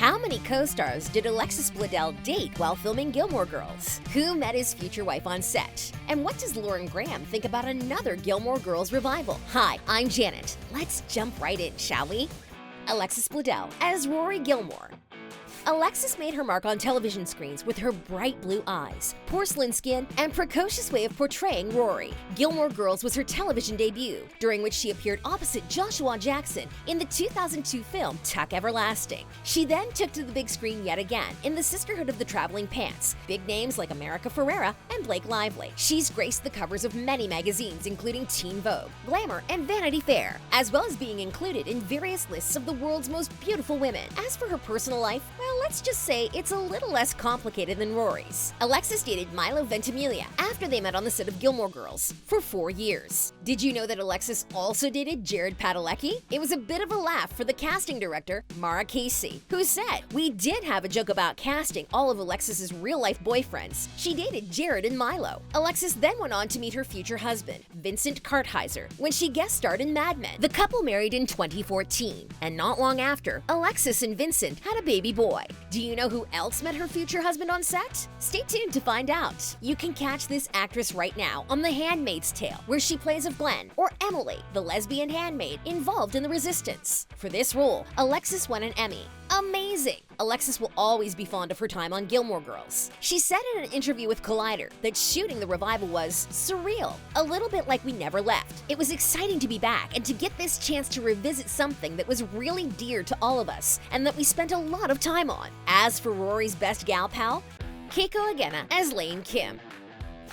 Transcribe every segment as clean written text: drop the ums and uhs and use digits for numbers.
How many co-stars did Alexis Bledel date while filming Gilmore Girls? Who met his future wife on set? And what does Lauren Graham think about another Gilmore Girls revival? Hi, I'm Janet. Let's jump right in, shall we? Alexis Bledel as Rory Gilmore. Alexis made her mark on television screens with her bright blue eyes, porcelain skin, and precocious way of portraying Rory. Gilmore Girls was her television debut, during which she appeared opposite Joshua Jackson in the 2002 film Tuck Everlasting. She then took to the big screen yet again in the Sisterhood of the Traveling Pants, big names like America Ferrera and Blake Lively. She's graced the covers of many magazines including Teen Vogue, Glamour, and Vanity Fair, as well as being included in various lists of the world's most beautiful women. As for her personal life, well, let's just say it's a little less complicated than Rory's. Alexis dated Milo Ventimiglia after they met on the set of Gilmore Girls for 4 years. Did you know that Alexis also dated Jared Padelecki? It was a bit of a laugh for the casting director, Mara Casey, who said, "We did have a joke about casting all of Alexis's real-life boyfriends. She dated Jared and Milo." Alexis then went on to meet her future husband, Vincent Kartheiser, when she guest starred in Mad Men. The couple married in 2014, and not long after, Alexis and Vincent had a baby boy. Do you know who else met her future husband on set? Stay tuned to find out. You can catch this actress right now on The Handmaid's Tale, where she plays of Glenn, or Emily, the lesbian handmaid involved in the Resistance. For this role, Alexis won an Emmy. Amazing! Alexis will always be fond of her time on Gilmore Girls. She said in an interview with Collider that shooting the revival was surreal, a little bit like we never left. It was exciting to be back and to get this chance to revisit something that was really dear to all of us and that we spent a lot of time on. As for Rory's best gal pal, Keiko Agena as Lane Kim.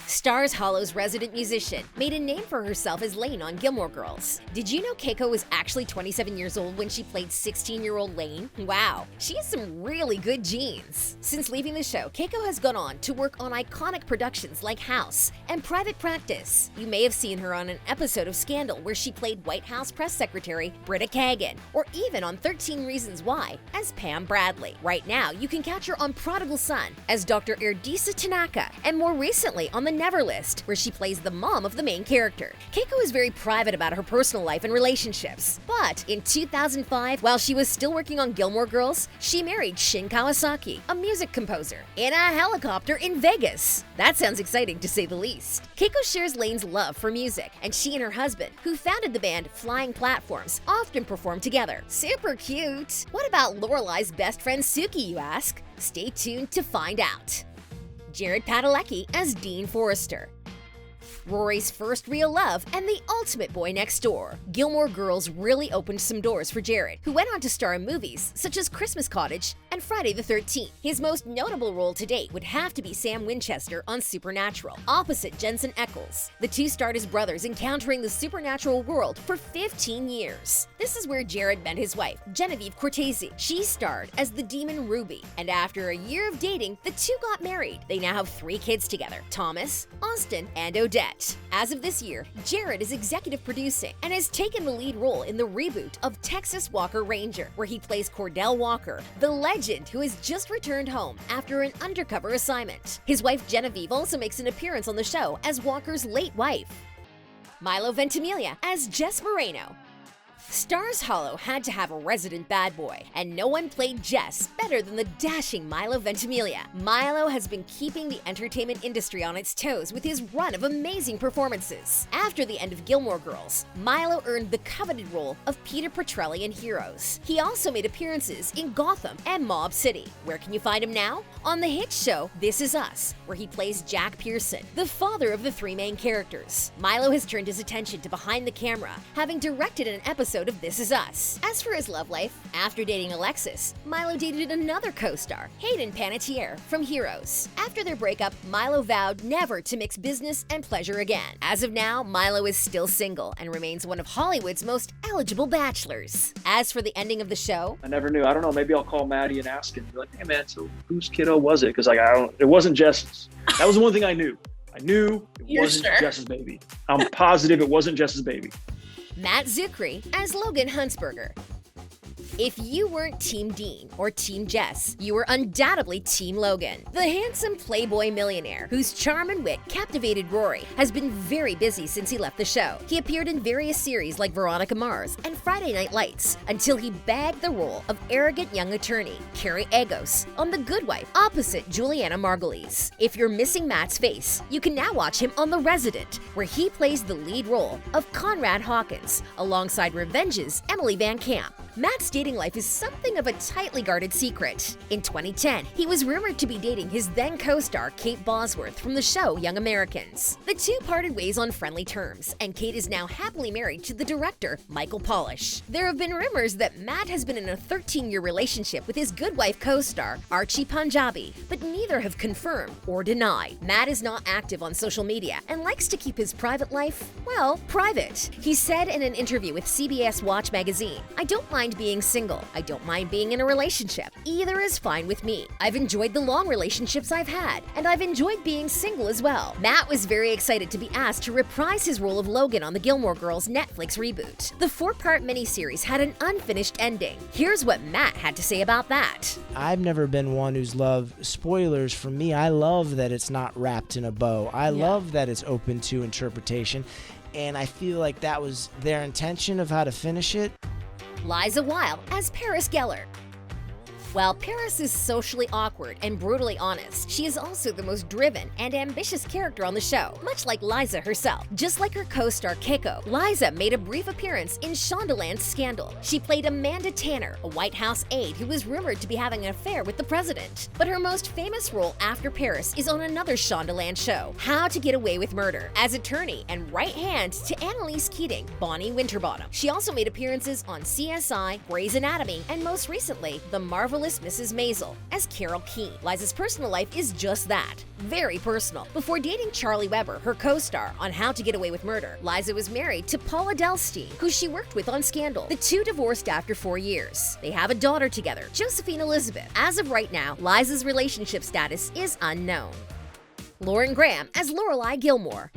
Stars Hollow's resident musician made a name for herself as Lane on Gilmore Girls. Did you know Keiko was actually 27 years old when she played 16-year-old Lane? Wow, she has some really good genes. Since leaving the show, Keiko has gone on to work on iconic productions like House and Private Practice. You may have seen her on an episode of Scandal where she played White House Press Secretary Britta Kagan, or even on 13 Reasons Why as Pam Bradley. Right now, you can catch her on Prodigal Son as Dr. Erdisa Tanaka, and more recently on The Never List, where she plays the mom of the main character. Keiko is very private about her personal life and relationships, but in 2005, while she was still working on Gilmore Girls, she married Shin Kawasaki, a music composer, in a helicopter in Vegas. That sounds exciting to say the least. Keiko shares Lane's love for music, and she and her husband, who founded the band Flying Platforms, often perform together. Super cute! What about Lorelai's best friend Sookie, you ask? Stay tuned to find out. Jared Padelecki as Dean Forrester. Rory's first real love and the ultimate boy next door. Gilmore Girls really opened some doors for Jared, who went on to star in movies such as Christmas Cottage and Friday the 13th. His most notable role to date would have to be Sam Winchester on Supernatural, opposite Jensen Ackles. The two starred as brothers encountering the supernatural world for 15 years. This is where Jared met his wife, Genevieve Cortese. She starred as the demon Ruby, and after a year of dating, the two got married. They now have 3 kids together, Thomas, Austin, and Odette. As of this year, Jared is executive producing and has taken the lead role in the reboot of Texas Walker Ranger, where he plays Cordell Walker, the legend who has just returned home after an undercover assignment. His wife Genevieve also makes an appearance on the show as Walker's late wife. Milo Ventimiglia as Jess Mariano. Stars Hollow had to have a resident bad boy, and no one played Jess better than the dashing Milo Ventimiglia. Milo has been keeping the entertainment industry on its toes with his run of amazing performances. After the end of Gilmore Girls, Milo earned the coveted role of Peter Petrelli in Heroes. He also made appearances in Gotham and Mob City. Where can you find him now? On the hit show This Is Us, where he plays Jack Pearson, the father of the 3 main characters. Milo has turned his attention to behind the camera, having directed an episode of This Is Us. As for his love life, after dating Alexis, Milo dated another co-star, Hayden Panettiere from Heroes. After their breakup, Milo vowed never to mix business and pleasure again. As of now, Milo is still single and remains one of Hollywood's most eligible bachelors. As for the ending of the show, I never knew. I don't know. Maybe I'll call Maddie and ask him. Be like, hey man, so whose kiddo was it? Because it wasn't Jess's. That was the one thing I knew. I knew it wasn't Jess's baby. I'm positive it wasn't Jess's baby. Matt Czuchry as Logan Huntzberger. If you weren't Team Dean or Team Jess, you were undoubtedly Team Logan. The handsome playboy millionaire, whose charm and wit captivated Rory, has been very busy since he left the show. He appeared in various series like Veronica Mars and Friday Night Lights until he bagged the role of arrogant young attorney Keiko Agena on The Good Wife opposite Juliana Margulies. If you're missing Matt's face, you can now watch him on The Resident, where he plays the lead role of Conrad Hawkins alongside Revenge's Emily Van Camp. Matt's dating life is something of a tightly guarded secret. In 2010, he was rumored to be dating his then co-star Kate Bosworth from the show Young Americans. The two parted ways on friendly terms, and Kate is now happily married to the director Michael Polish. There have been rumors that Matt has been in a 13-year relationship with his Good Wife co-star Archie Panjabi, but neither have confirmed or denied. Matt is not active on social media and likes to keep his private life, well, private. He said in an interview with CBS Watch magazine, "I don't mind being single. I don't mind being in a relationship. Either is fine with me. I've enjoyed the long relationships I've had, and I've enjoyed being single as well." Matt was very excited to be asked to reprise his role of Logan on the Gilmore Girls Netflix reboot. The 4-part miniseries had an unfinished ending. Here's what Matt had to say about that. I've never been one who's loved spoilers. For me, I love that it's not wrapped in a bow. I love that it's open to interpretation, and I feel like that was their intention of how to finish it. Liza Weil as Paris Gellar. While Paris is socially awkward and brutally honest, she is also the most driven and ambitious character on the show, much like Liza herself. Just like her co-star Keiko, Liza made a brief appearance in Shondaland's Scandal. She played Amanda Tanner, a White House aide who was rumored to be having an affair with the president. But her most famous role after Paris is on another Shondaland show, How to Get Away with Murder, as attorney and right hand to Annalise Keating, Bonnie Winterbottom. She also made appearances on CSI, Grey's Anatomy, and most recently, The Marvelous Mrs. Maisel as Carol Keene. Liza's personal life is just that, very personal. Before dating Charlie Weber, her co-star on How to Get Away with Murder, Liza was married to Paula Delstein, who she worked with on Scandal. The two divorced after 4 years. They have a daughter together, Josephine Elizabeth. As of right now, Liza's relationship status is unknown. Lauren Graham as Lorelai Gilmore.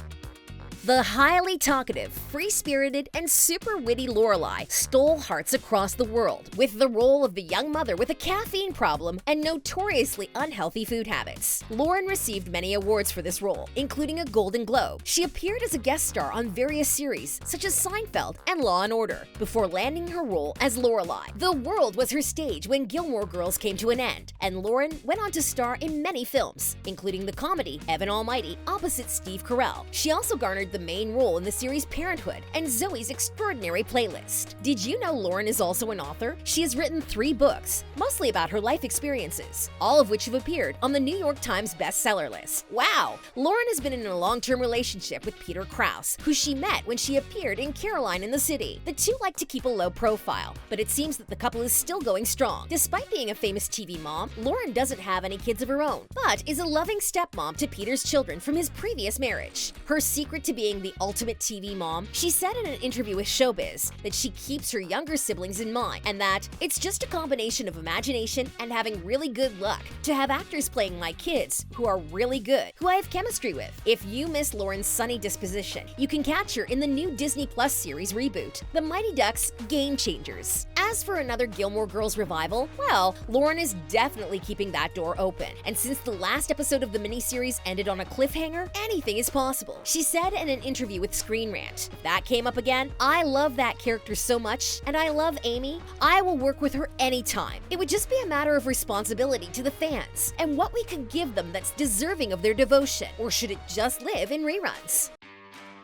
The highly talkative, free-spirited, and super witty Lorelai stole hearts across the world with the role of the young mother with a caffeine problem and notoriously unhealthy food habits. Lauren received many awards for this role, including a Golden Globe. She appeared as a guest star on various series, such as Seinfeld and Law & Order, before landing her role as Lorelai. The world was her stage when Gilmore Girls came to an end, and Lauren went on to star in many films, including the comedy Evan Almighty opposite Steve Carell. She also garnered the main role in the series Parenthood and Zoe's Extraordinary Playlist. Did you know Lauren is also an author? She has written 3 books, mostly about her life experiences, all of which have appeared on the New York Times bestseller list. Wow! Lauren has been in a long-term relationship with Peter Krause, who she met when she appeared in Caroline in the City. The two like to keep a low profile, but it seems that the couple is still going strong. Despite being a famous TV mom, Lauren doesn't have any kids of her own, but is a loving stepmom to Peter's children from his previous marriage. Her secret to being the ultimate TV mom, she said in an interview with Showbiz that she keeps her younger siblings in mind and that it's just a combination of imagination and having really good luck to have actors playing my kids who are really good, who I have chemistry with. If you miss Lauren's sunny disposition, you can catch her in the new Disney Plus series reboot, The Mighty Ducks Game Changers. As for another Gilmore Girls revival, well, Lauren is definitely keeping that door open. And since the last episode of the miniseries ended on a cliffhanger, anything is possible. She said in an interview with Screen Rant, "If that came up again, I love that character so much, and I love Amy. I will work with her anytime. It would just be a matter of responsibility to the fans and what we could give them that's deserving of their devotion, or should it just live in reruns?"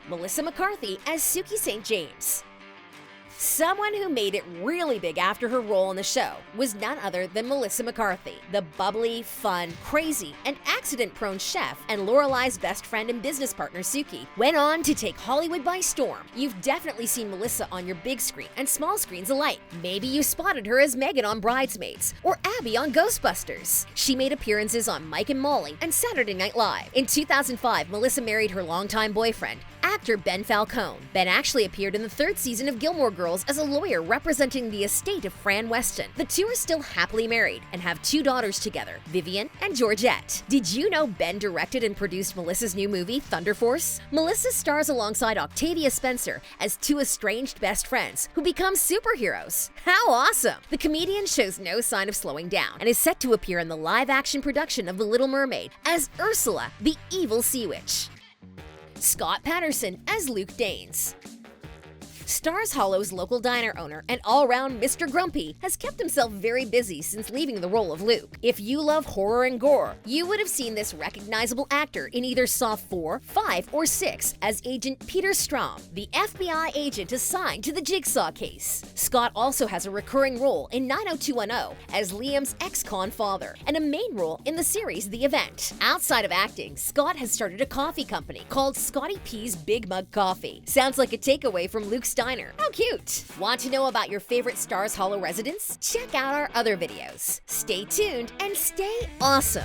Melissa McCarthy as Sookie St. James. Someone who made it really big after her role on the show was none other than Melissa McCarthy, the bubbly, fun, crazy, and accident-prone chef and Lorelai's best friend and business partner Sookie went on to take Hollywood by storm. You've definitely seen Melissa on your big screen and small screens alike. Maybe you spotted her as Megan on Bridesmaids or Abby on Ghostbusters. She made appearances on Mike and Molly and Saturday Night Live. In 2005, Melissa married her longtime boyfriend, actor Ben Falcone. Ben actually appeared in the 3rd season of Gilmore Girls Girls as a lawyer representing the estate of Fran Weston. The two are still happily married and have 2 daughters together, Vivian and Georgette. Did you know Ben directed and produced Melissa's new movie, Thunder Force? Melissa stars alongside Octavia Spencer as 2 estranged best friends who become superheroes. How awesome! The comedian shows no sign of slowing down and is set to appear in the live-action production of The Little Mermaid as Ursula, the evil sea witch. Scott Patterson as Luke Danes. Stars Hollow's local diner owner and all-round Mr. Grumpy has kept himself very busy since leaving the role of Luke. If you love horror and gore, you would have seen this recognizable actor in either Saw 4, 5, or 6 as Agent Peter Strom, the FBI agent assigned to the Jigsaw case. Scott also has a recurring role in 90210 as Liam's ex-con father and a main role in the series The Event. Outside of acting, Scott has started a coffee company called Scotty P's Big Mug Coffee. Sounds like a takeaway from Luke's diner. How cute! Want to know about your favorite Stars Hollow residents? Check out our other videos. Stay tuned and stay awesome!